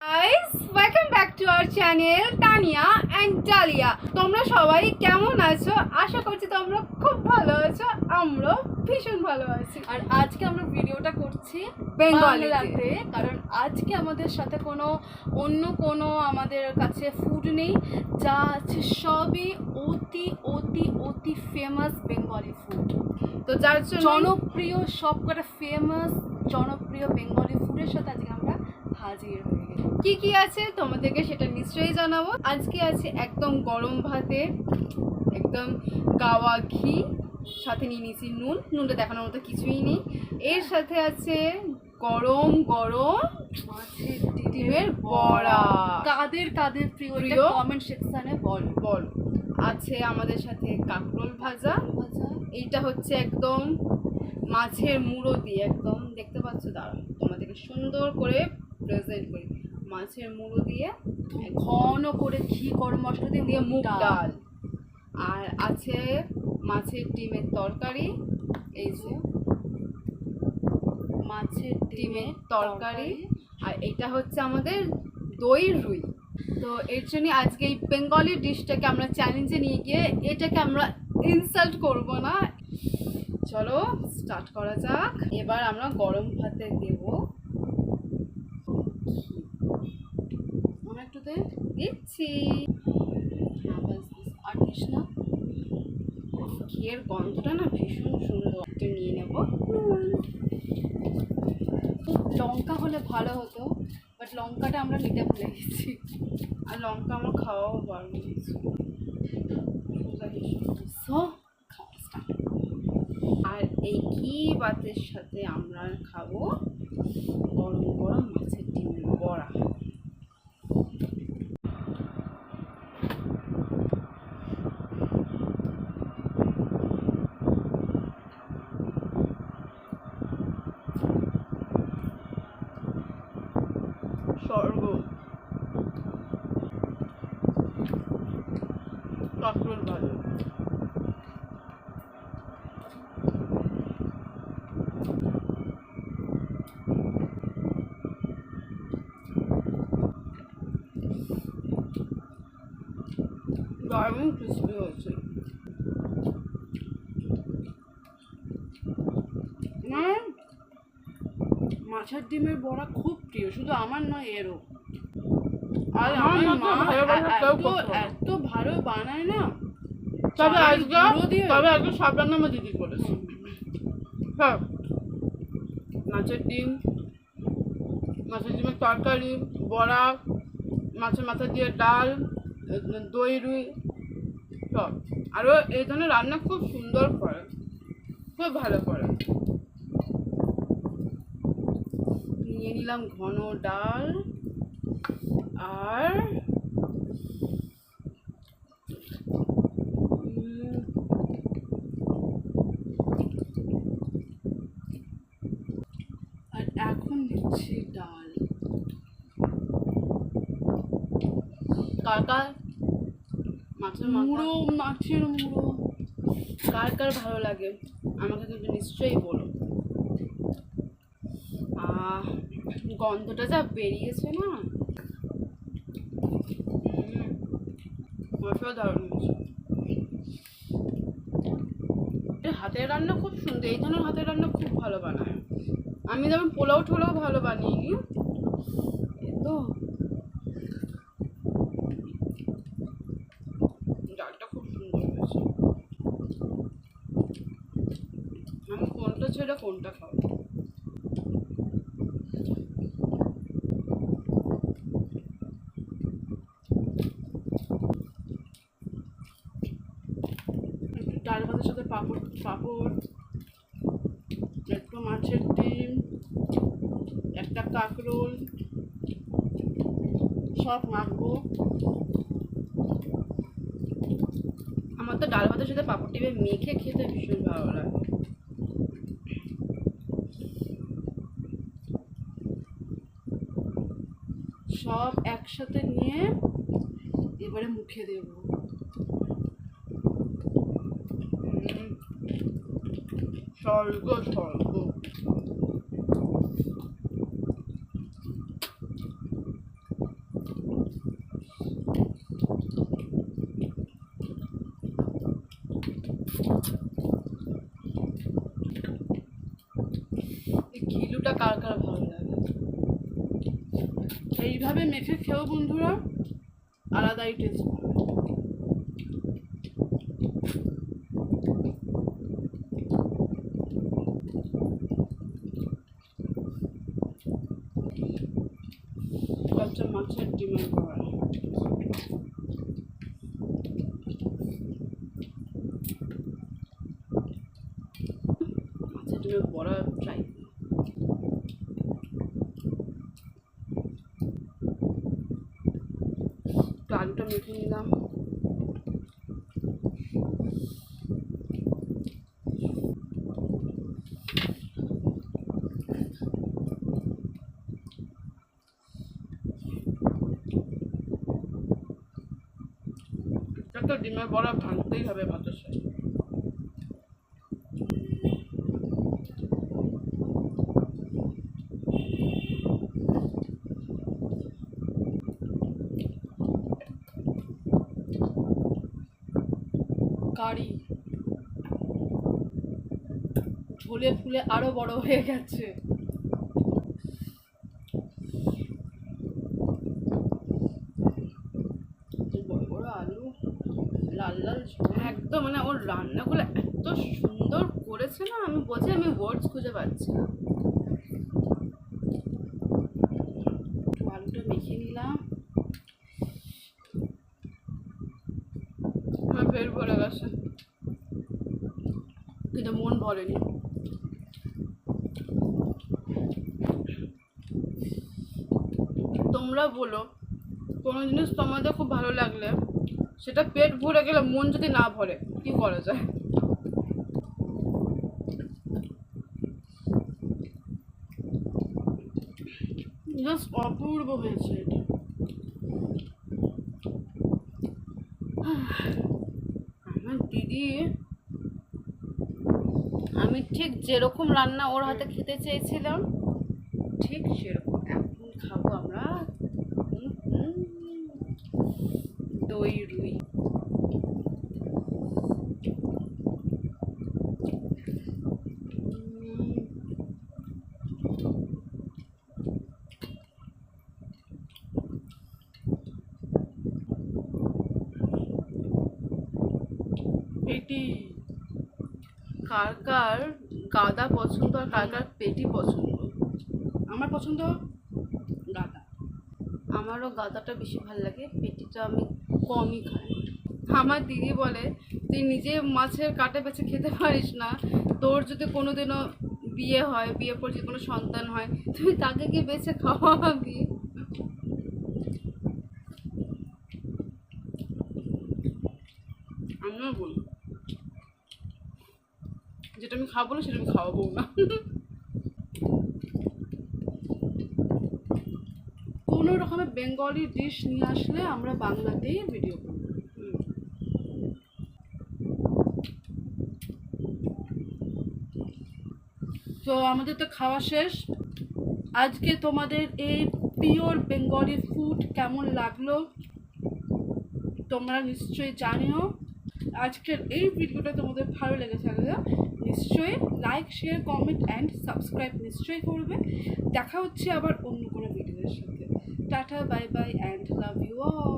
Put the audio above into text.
Guys, welcome back to our channel Tania and Dalia. তোমরা সবাই কেমন আছো? আশা করছি তোমরা খুব ভালো আছো। আমরা ভীষণ ভালো আছি। আর আজকে আমরা ভিডিওটা করছি বেঙ্গলিতে, কারণ আজকে আমাদের সাথে অন্য কোনো আমাদের কাছে ফুড নেই, যা আছে সবই অতি অতি অতি ফেমাস বেঙ্গলি ফুড। তো যার জন্য জনপ্রিয় সবকটা ফেমাস জনপ্রিয় বেঙ্গলি ফুডের সাথে আজকে আমরা হাজির হয়ে গেছি। কি কি আছে তোমাদেরকে সেটা নিশ্চয়ই জানাবো। আজকে আছে একদম গরম ভাতে একদম গাওয়া ঘি, সাথে নিয়ে নিয়েছি নুনটা দেখানোর মতো কিছুই নেই। এর সাথে আছে গরম গরম মাছের ডিমের বড়া। কাদের কাদের প্রিয় কমেন্ট সেকশনে বল। আছে আমাদের সাথে কাঁকরোল ভাজা। এইটা হচ্ছে একদম মাছের মুড়ো দিয়ে, একদম দেখতে পাচ্ছ, দাঁড়াও তোমাদেরকে সুন্দর করে প্রেজেন্ট করি। মাছের মুড়ো দিয়ে ঘন করে ঘি গরম মশলা দিয়ে মুগ ডাল। আর আছে মাছের ডিমের তরকারি, এই যে মাছের ডিমের তরকারি। আর এটা হচ্ছে আমাদের দই রুই। তো এর জন্য আজকে এই বেঙ্গলি ডিশটাকে আমরা চ্যালেঞ্জে নিয়ে গিয়ে এটাকে আমরা ইনসাল্ট করব না। চলো স্টার্ট করা যাক। এবার আমরা গরম ভাতে দেব, আমরা একটু দিচ্ছি। আর দিস না, ঘিয়ের গন্ধটা না ভীষণ সুন্দর। একটু নিয়ে নেব। লঙ্কা হলে ভালো হতো, বাট লঙ্কাটা আমরা নিতে ভুলে গেছি। আর লঙ্কা আমার খাওয়াও পারবো। আর এই ঘি ভাতের সাথে আমরা খাবো গরম গরম মাছের ডিমের বড়া। স্বর্গ। কাঁকরোল ভাজা, দারুণ ক্রিসপি হয়েছে। মাছের ডিমের বড়া খুব প্রিয়, শুধু আমার নয়, এরও। আর আমার আমার মা এত ভালো বানায় না। তবে আজকে সাবধান আমার দিদি করেছে। হ্যাঁ, মাছের ডিমের তরকারি, বড়া, মাছের মাথা দিয়ে ডাল, দই রুই সব। আরও এই ধরনের রান্না খুব সুন্দর করে, খুব ভালো করে। নিয়ে নিলাম ঘন ডাল আর এখন নিচ্ছি ডাল। কার মাছের মুড়ো, মাছের মুড়ো কার ভালো লাগে আমাকে কিন্তু নিশ্চয়ই বলো। গন্ধটা যা বেরিয়েছে না, অসাধারণ হয়েছে। হাতের রান্না খুব সুন্দর, এই ধরনের হাতের রান্না খুব ভালো বানায়। আমি যেমন পোলাও টোলাও ভালো বানিয়ে নিই, তো ডালটা খুব সুন্দর হয়েছে। আমি কোনটা ছেড়ে কোনটা খাবো। একটু ডাল ভাতের সাথে পাঁপড়, একটু মাছের ডিম, একটা কাঁকরোল, সব মাখবো। আমার তো ডাল ভাতের সাথে পাঁপড় টিপে মেখে খেতে ভীষণ ভালো লাগে। সব একসাথে নিয়ে এবারে মুখে দেব। স্বর্গ। এইভাবে মেখে খেও বন্ধুরা, আলাদাই টেস্ট। আচ্ছা, মাছের ডিমের বড়া। মাছের ডিমের বড়া ট্রাই। আলুটা মেখে নিলাম। একটা ডিমের বড়া ভাঙতেই হবে ভাতের সাথে। কারি ঝোলে ফুলে আরো বড় হয়ে গেছে। বড় বড় আলু, লাল লাল ঝোল, একদম মানে ওর রান্নাগুলো এত সুন্দর করেছে না, আমি বলছি আমি ওয়ার্ডস খুঁজে পাচ্ছি না। আলুটা মেখে নিলাম। আমার পেট ভরে গেছে কিন্তু মন ভরেনি। তোমরা বলো, কোনো জিনিস তোমাদের খুব ভালো লাগলে সেটা পেট ভরে গেলে মন যদি না ভরে কি করা যায়? জাস্ট অপূর্ব হয়েছে এটা। আমার দিদি, আমি ঠিক যেরকম রান্না ওর হাতে খেতে চেয়েছিলাম ঠিক সেরকম। এখন খাবো আমরা দই রুই। পেটি কার কার গাদা পছন্দ আর কার কার পেটি পছন্দ? আমার পছন্দ গাদা। আমারও গাদাটা বেশি ভালো লাগে, পেটিটা আমি কমই খাই। আমার দিদি বলে তুই নিজে মাছের কাটা বেছে খেতে পারিস না, তোর যদি কোনোদিনও বিয়ে হয়, বিয়ের পর যদি কোনো সন্তান হয়, তুই তাকে কি বেছে খাওয়াবি? আমিও বলি যেটা আমি খাবো না সেটা আমি খাওয়াবো না। কোনো রকমের বেঙ্গলি ডিশ নিয়ে আসলে আমরা বাংলাতেই ভিডিও করব। তো আমাদের তো খাওয়া শেষ। আজকে তোমাদের এই পিওর বেঙ্গলি ফুড কেমন লাগলো তোমরা নিশ্চয়ই জানিও। আজকের এই ভিডিওটা তোমাদের ভালো লেগে থাকলে নিশ্চয়ই like, share, comment and subscribe নিশ্চয়ই করবে। দেখা হচ্ছে আবার অন্য কোনো ভিডিওর সাথে। Tata, bye bye and love you all.